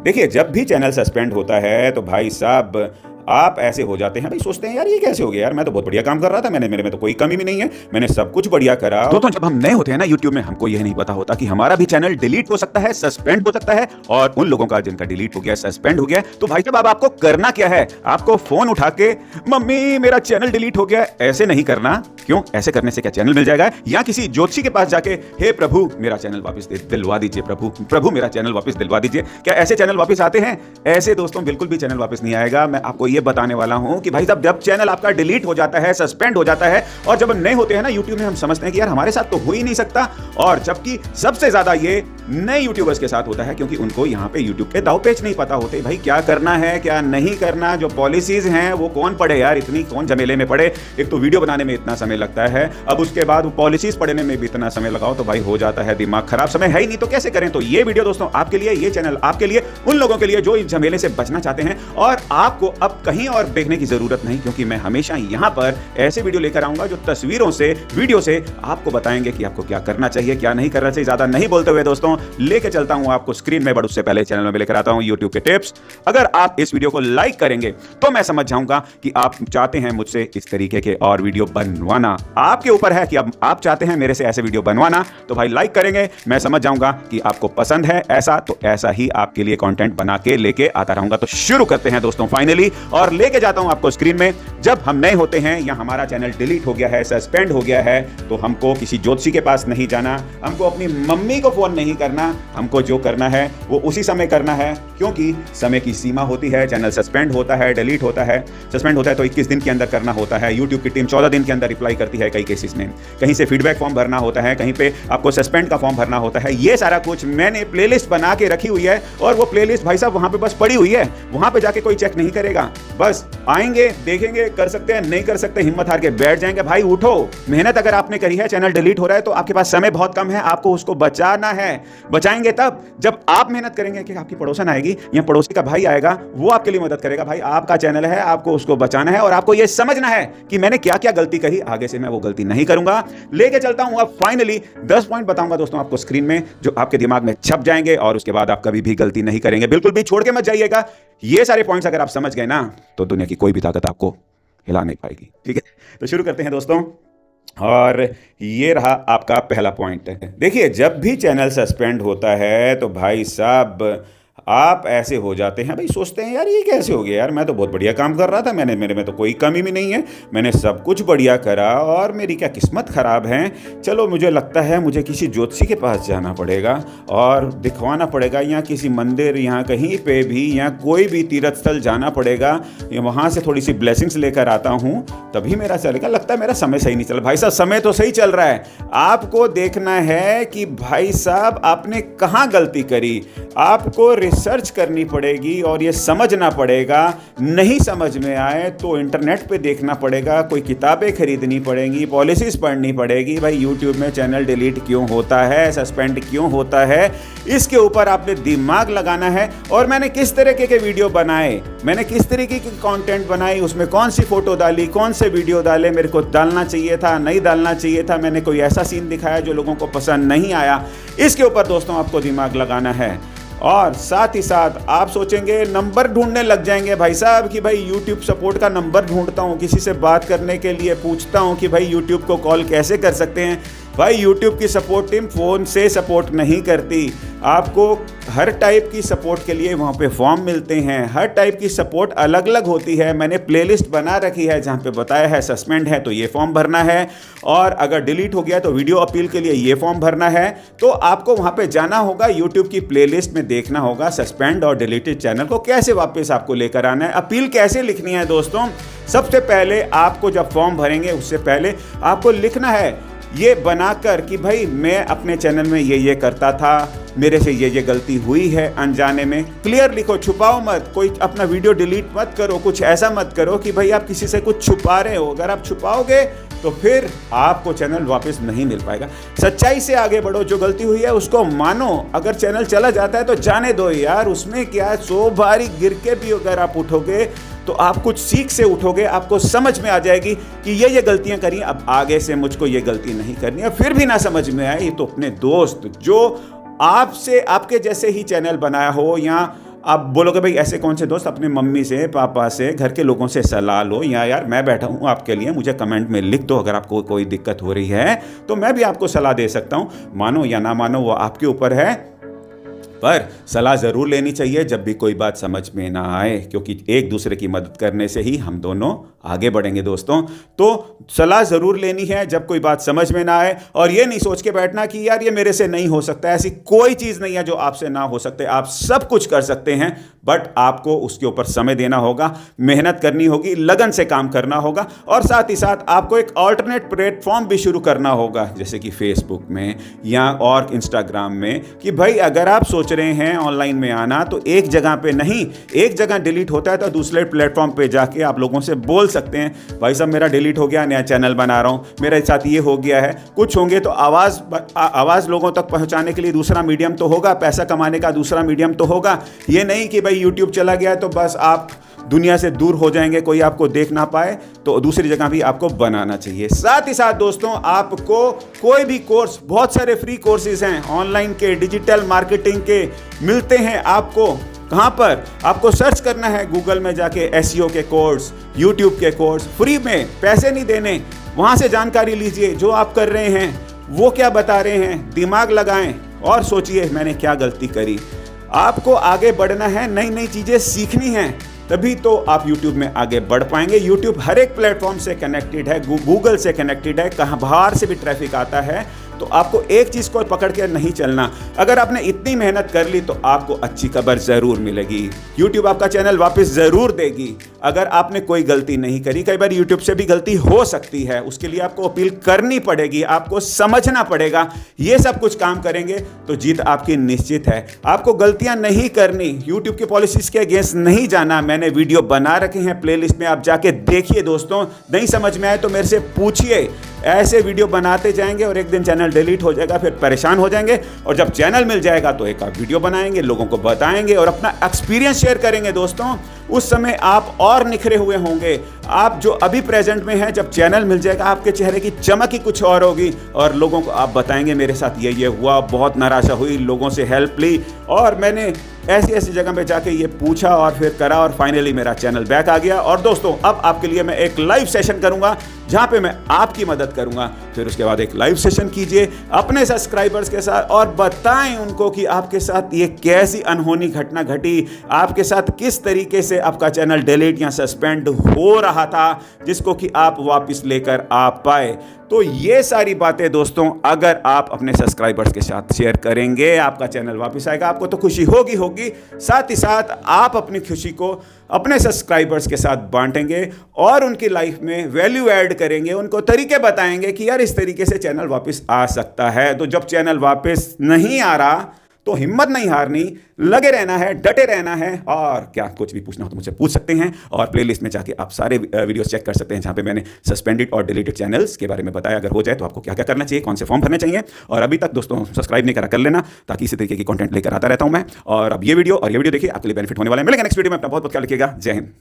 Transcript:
देखिए, जब भी चैनल सस्पेंड होता है तो भाई साहब आप ऐसे हो जाते हैं, भाई सोचते हैं यार ये कैसे हो गया यार, मैं तो बहुत बढ़िया काम कर रहा था, मेरे में तो कोई कमी भी नहीं है, मैंने सब कुछ बढ़िया करा। दोस्तों, जब हम नए होते हैं ना यूट्यूब में, हमको यह नहीं पता होता कि हमारा भी चैनल डिलीट हो सकता है, सस्पेंड हो सकता है। और उन लोगों का जिनका डिलीट हो गया, सस्पेंड हो गया, तो भाई साहब अब आपको करना क्या है? आपको फोन उठा के मम्मी मेरा चैनल डिलीट हो गया, ऐसे नहीं करना। क्यों? ऐसे करने से क्या चैनल मिल जाएगा? या किसी ज्योतिषी के पास जाके हे प्रभु मेरा चैनल वापस दिलवा दीजिए, प्रभु मेरा चैनल वापस दिलवा दीजिए। क्या ऐसे चैनल वापस आते हैं? ऐसे दोस्तों बिल्कुल भी चैनल वापस नहीं आएगा। मैं आपको ये बताने वाला हूं कि भाई साहब जब चैनल आपका डिलीट हो जाता है, सस्पेंड हो जाता है, और जब हम नए होते हैं ना यूट्यूब में, हम समझते हैं कि यार हमारे साथ तो हो ही नहीं सकता। और जबकि सबसे ज्यादा ये नए यूट्यूबर्स के साथ होता है, क्योंकि उनको यहाँ पे यूट्यूब के दाव पेच नहीं पता होते, भाई क्या करना है क्या नहीं करना, जो पॉलिसीज हैं वो कौन पढ़े यार, इतनी कौन झमेले में पड़े। एक तो वीडियो बनाने में इतना समय लगता है, अब उसके बाद पॉलिसीज पढ़ने में भी इतना समय लगाओ, तो भाई हो जाता है दिमाग खराब। समय है ही नहीं तो कैसे करें? तो ये वीडियो दोस्तों आपके लिए, ये चैनल आपके लिए, उन लोगों के लिए जो इस झमेले से बचना चाहते हैं। और आपको अब कहीं और देखने की जरूरत नहीं, क्योंकि मैं हमेशा यहां पर ऐसे वीडियो लेकर आऊंगा जो तस्वीरों से, वीडियो से आपको बताएंगे कि आपको क्या करना चाहिए, क्या नहीं करना चाहिए। ज्यादा नहीं बोलते हुए दोस्तों लेके चलता हूं आपको स्क्रीन में, बट उससे पहले चैनल में लेकर आता हूं यूट्यूब के टिप्स। अगर आप इस वीडियो को लाइक करेंगे तो मैं समझ जाऊंगा कि आप चाहते हैं मुझसे इस तरीके के और वीडियो बनवाना। आपके ऊपर है कि अब आप चाहते हैं मेरे से ऐसे वीडियो बनवाना, तो भाई लाइक करेंगे, मैं समझ जाऊंगा कि आपको पसंद है ऐसा, तो ऐसा ही आपके लिए कंटेंट बना के लेके आता रहूंगा। तो शुरू करते हैं दोस्तों फाइनली, और लेके जाता हूं आपको स्क्रीन में। जब हम नए होते हैं या हमारा चैनल डिलीट हो गया है, सस्पेंड हो गया है, तो हमको किसी ज्योतिषी के पास नहीं जाना, हमको अपनी मम्मी को फोन नहीं करना, हमको जो करना है वो उसी समय करना है, क्योंकि समय की सीमा होती है। चैनल सस्पेंड होता है, डिलीट होता है, सस्पेंड होता है तो 21 दिन के अंदर करना होता है। यूट्यूब की टीम 14 दिन के अंदर रिप्लाई करती है कई केसेस में। कहीं से फीडबैक फॉर्म भरना होता है, कहीं पे आपको सस्पेंड का फॉर्म भरना होता है। ये सारा कुछ मैंने प्लेलिस्ट बना के रखी हुई है, और वो प्लेलिस्ट भाई साहब वहां पे बस पड़ी हुई है, वहां पे जाके कोई चेक नहीं करेगा। बस आएंगे, देखेंगे, कर सकते हैं, नहीं कर सकते, हिम्मत हार के बैठ जाएंगे। भाई उठो, मेहनत अगर आपने करी है, चैनल डिलीट हो रहा है तो आपके पास समय बहुत कम है, आपको उसको बचाना है। बचाएंगे तब जब आप मेहनत करेंगे कि आपकी पड़ोसन आएगी या पड़ोसी का भाई आएगा, वो आपके लिए मदद करेगा। भाई आपका चैनल है, आपको उसको बचाना है, और आपको यह समझना है कि मैंने क्या क्या गलती करी, आगे से मैं वो गलती नहीं करूंगा। लेके चलता हूं अब फाइनली 10 पॉइंट बताऊंगा दोस्तों आपको स्क्रीन में, जो आपके दिमाग में छप जाएंगे, और उसके बाद आप कभी भी गलती नहीं करेंगे। बिल्कुल भी छोड़ के मत जाइएगा। ये सारे पॉइंट्स अगर आप समझ गए ना, तो दुनिया की कोई भी ताकत आपको हिला नहीं पाएगी। ठीक है, तो शुरू करते हैं दोस्तों। और ये रहा आपका पहला पॉइंट। देखिए, जब भी चैनल सस्पेंड होता है तो भाई साहब आप ऐसे हो जाते हैं, भाई सोचते हैं यार ये कैसे हो गया यार, मैं तो बहुत बढ़िया काम कर रहा था, मेरे में तो कोई कमी भी नहीं है, मैंने सब कुछ बढ़िया करा, और मेरी क्या किस्मत ख़राब है। चलो मुझे लगता है मुझे किसी ज्योतिषी के पास जाना पड़ेगा और दिखवाना पड़ेगा, या किसी मंदिर, यहाँ कहीं पे भी, या कोई भी तीर्थ स्थल जाना पड़ेगा, या वहाँ से थोड़ी सी ब्लेसिंग्स लेकर आता हूँ, तभी मेरा चलेगा। लगता है मेरा समय सही नहीं चल। भाई साहब समय तो सही चल रहा है, आपको देखना है कि भाई साहब आपने कहाँ गलती करी। आपको रिसर्च करनी पड़ेगी और ये समझना पड़ेगा। नहीं समझ में आए तो इंटरनेट पे देखना पड़ेगा, कोई किताबें खरीदनी पड़ेंगी, पॉलिसीज पढ़नी पड़ेगी। भाई यूट्यूब में चैनल डिलीट क्यों होता है, सस्पेंड क्यों होता है, इसके ऊपर आपने दिमाग लगाना है। और मैंने किस तरीके के वीडियो बनाए, मैंने किस तरीके की कंटेंट बनाई, उसमें कौन सी फोटो डाली, कौन से वीडियो डाले, मेरे को डालना चाहिए था, नहीं डालना चाहिए था, मैंने कोई ऐसा सीन दिखाया जो लोगों को पसंद नहीं आया, इसके ऊपर दोस्तों आपको दिमाग लगाना है। और साथ ही साथ आप सोचेंगे, नंबर ढूंढने लग जाएंगे भाई साहब कि भाई YouTube सपोर्ट का नंबर ढूंढता हूं, किसी से बात करने के लिए पूछता हूं कि भाई YouTube को कॉल कैसे कर सकते हैं। भाई YouTube की सपोर्ट टीम फ़ोन से सपोर्ट नहीं करती, आपको हर टाइप की सपोर्ट के लिए वहाँ पे फॉर्म मिलते हैं। हर टाइप की सपोर्ट अलग अलग होती है, मैंने प्लेलिस्ट बना रखी है जहाँ पे बताया है सस्पेंड है तो ये फॉर्म भरना है, और अगर डिलीट हो गया तो वीडियो अपील के लिए ये फॉर्म भरना है। तो आपको वहाँ पे जाना होगा, यूट्यूब की प्लेलिस्ट में देखना होगा सस्पेंड और डिलीटेड चैनल को कैसे वापस आपको लेकर आना है, अपील कैसे लिखनी है। दोस्तों सबसे पहले आपको जब फॉर्म भरेंगे उससे पहले आपको लिखना है ये बनाकर कि भाई मैं अपने चैनल में ये करता था, मेरे से ये गलती हुई है अनजाने में। क्लियर लिखो, छुपाओ मत, कोई अपना वीडियो डिलीट मत करो, कुछ ऐसा मत करो कि भाई आप किसी से कुछ छुपा रहे हो। अगर आप छुपाओगे तो फिर आपको चैनल वापस नहीं मिल पाएगा। सच्चाई से आगे बढ़ो, जो गलती हुई है उसको मानो। अगर चैनल चला जाता है तो जाने दो यार, उसमें क्या है, 100 बारी गिर के भी अगर आप उठोगे तो आप कुछ सीख से उठोगे, आपको समझ में आ जाएगी कि ये गलतियां करी, अब आगे से मुझको ये गलती नहीं करनी है। फिर भी ना समझ में आए तो अपने दोस्त जो आपसे आपके जैसे ही चैनल बनाया हो, या आप बोलोगे भाई ऐसे कौन से दोस्त, अपने मम्मी से, पापा से, घर के लोगों से सलाह लो, या यार मैं बैठा हूँ आपके लिए, मुझे कमेंट में लिख दो अगर आपको कोई दिक्कत हो रही है तो मैं भी आपको सलाह दे सकता हूँ। मानो या ना मानो वो आपके ऊपर है, पर सलाह ज़रूर लेनी चाहिए जब भी कोई बात समझ में ना आए, क्योंकि एक दूसरे की मदद करने से ही हम दोनों आगे बढ़ेंगे दोस्तों। तो सलाह ज़रूर लेनी है जब कोई बात समझ में ना आए, और ये नहीं सोच के बैठना कि यार ये मेरे से नहीं हो सकता। ऐसी कोई चीज़ नहीं है जो आपसे ना हो सकते, आप सब कुछ कर सकते हैं, बट आपको उसके ऊपर समय देना होगा, मेहनत करनी होगी, लगन से काम करना होगा, और साथ ही साथ आपको एक ऑल्टरनेट प्लेटफॉर्म भी शुरू करना होगा, जैसे कि फेसबुक में या और इंस्टाग्राम में, कि भाई अगर आप सोच रहे हैं ऑनलाइन में आना तो एक जगह पे नहीं, एक जगह डिलीट होता है तो दूसरे प्लेटफॉर्म पे जाके आप लोगों से बोल सकते हैं भाई साहब मेरा डिलीट हो गया, नया चैनल बना रहा हूँ, मेरे साथ ये हो गया है। कुछ होंगे तो आवाज़ लोगों तक पहुँचाने के लिए दूसरा मीडियम तो होगा, पैसा कमाने का दूसरा मीडियम तो होगा। ये नहीं कि भाई यूट्यूब चला गया तो बस आप दुनिया से दूर हो जाएंगे, कोई आपको देख ना पाए, तो दूसरी जगह भी आपको बनाना चाहिए। साथ ही साथ दोस्तों आपको कोई भी कोर्स, बहुत सारे फ्री कोर्सेज हैं ऑनलाइन के, डिजिटल मार्केटिंग के मिलते हैं आपको। कहाँ पर? आपको सर्च करना है गूगल में जाके एसईओ के कोर्स, यूट्यूब के कोर्स, फ्री में, पैसे नहीं देने, वहाँ से जानकारी लीजिए जो आप कर रहे हैं वो क्या बता रहे हैं, दिमाग लगाएं और सोचिए मैंने क्या गलती करी। आपको आगे बढ़ना है, नई नई चीज़ें सीखनी हैं, तभी तो आप YouTube में आगे बढ़ पाएंगे। YouTube हर एक प्लेटफॉर्म से कनेक्टेड है, गूगल से कनेक्टेड है, कहाँ बाहर से भी ट्रैफिक आता है, तो आपको एक चीज़ को पकड़ के नहीं चलना। अगर आपने इतनी मेहनत कर ली तो आपको अच्छी खबर ज़रूर मिलेगी, YouTube आपका चैनल वापस ज़रूर देगी अगर आपने कोई गलती नहीं करी। कई बार YouTube से भी गलती हो सकती है, उसके लिए आपको अपील करनी पड़ेगी, आपको समझना पड़ेगा। ये सब कुछ काम करेंगे तो जीत आपकी निश्चित है। आपको गलतियां नहीं करनी, YouTube की पॉलिसीज़ के अगेंस्ट नहीं जाना। मैंने वीडियो बना रखे हैं प्लेलिस्ट में, आप जाके देखिए दोस्तों। नहीं समझ में आए तो मेरे से पूछिए, ऐसे वीडियो बनाते जाएंगे और एक दिन चैनल डिलीट हो जाएगा, फिर परेशान हो जाएंगे, और जब चैनल मिल जाएगा तो एक आप वीडियो बनाएंगे, लोगों को बताएंगे और अपना एक्सपीरियंस शेयर करेंगे दोस्तों। उस समय आप और निखरे हुए होंगे। आप जो अभी प्रेजेंट में हैं, जब चैनल मिल जाएगा आपके चेहरे की चमक ही कुछ और होगी, और लोगों को आप बताएंगे मेरे साथ ये हुआ, बहुत निराशा हुई, लोगों से हेल्प ली और मैंने ऐसी ऐसी जगह पे जाके ये पूछा और फिर करा और फाइनली मेरा चैनल बैक आ गया। और दोस्तों अब आपके लिए मैं एक लाइव सेशन करूंगा जहां पे मैं आपकी मदद करूंगा। फिर उसके बाद एक लाइव सेशन कीजिए अपने सब्सक्राइबर्स के साथ और बताएं उनको कि आपके साथ ये कैसी अनहोनी घटना घटी, आपके साथ किस तरीके से आपका चैनल डिलीट या सस्पेंड हो रहा था जिसको कि आप वापस लेकर आ पाए। तो ये सारी बातें दोस्तों अगर आप अपने सब्सक्राइबर्स के साथ शेयर करेंगे, आपका चैनल वापस आएगा, आपको तो खुशी होगी। साथ ही साथ आप अपनी खुशी को अपने सब्सक्राइबर्स के साथ बांटेंगे और उनकी लाइफ में वैल्यू ऐड करेंगे, उनको तरीके बताएंगे कि यार इस तरीके से चैनल वापस आ सकता है। तो जब चैनल वापस नहीं आ रहा तो हिम्मत नहीं हारनी, लगे रहना है, डटे रहना है, और क्या कुछ भी पूछना हो तो मुझसे पूछ सकते हैं। और प्लेलिस्ट में जाके आप सारे वीडियोस चेक कर सकते हैं जहां पे मैंने सस्पेंडेड और डिलीटेड चैनल्स के बारे में बताया। अगर हो जाए तो आपको क्या क्या करना चाहिए, कौन से फॉर्म भरने चाहिए, और अभी तक दोस्तों सब्सक्राइब नहीं करा कर लेना, ताकि इसी तरीके की कंटेंट लेकर आता रहता हूं मैं। और अब ये वीडियो देखिए, आपके लिए बेनिफिट होने वाला है। मिलेंगे नेक्स्ट वीडियो में, अपना बहुत बहुत ख्याल रखिएगा। जय हिंद।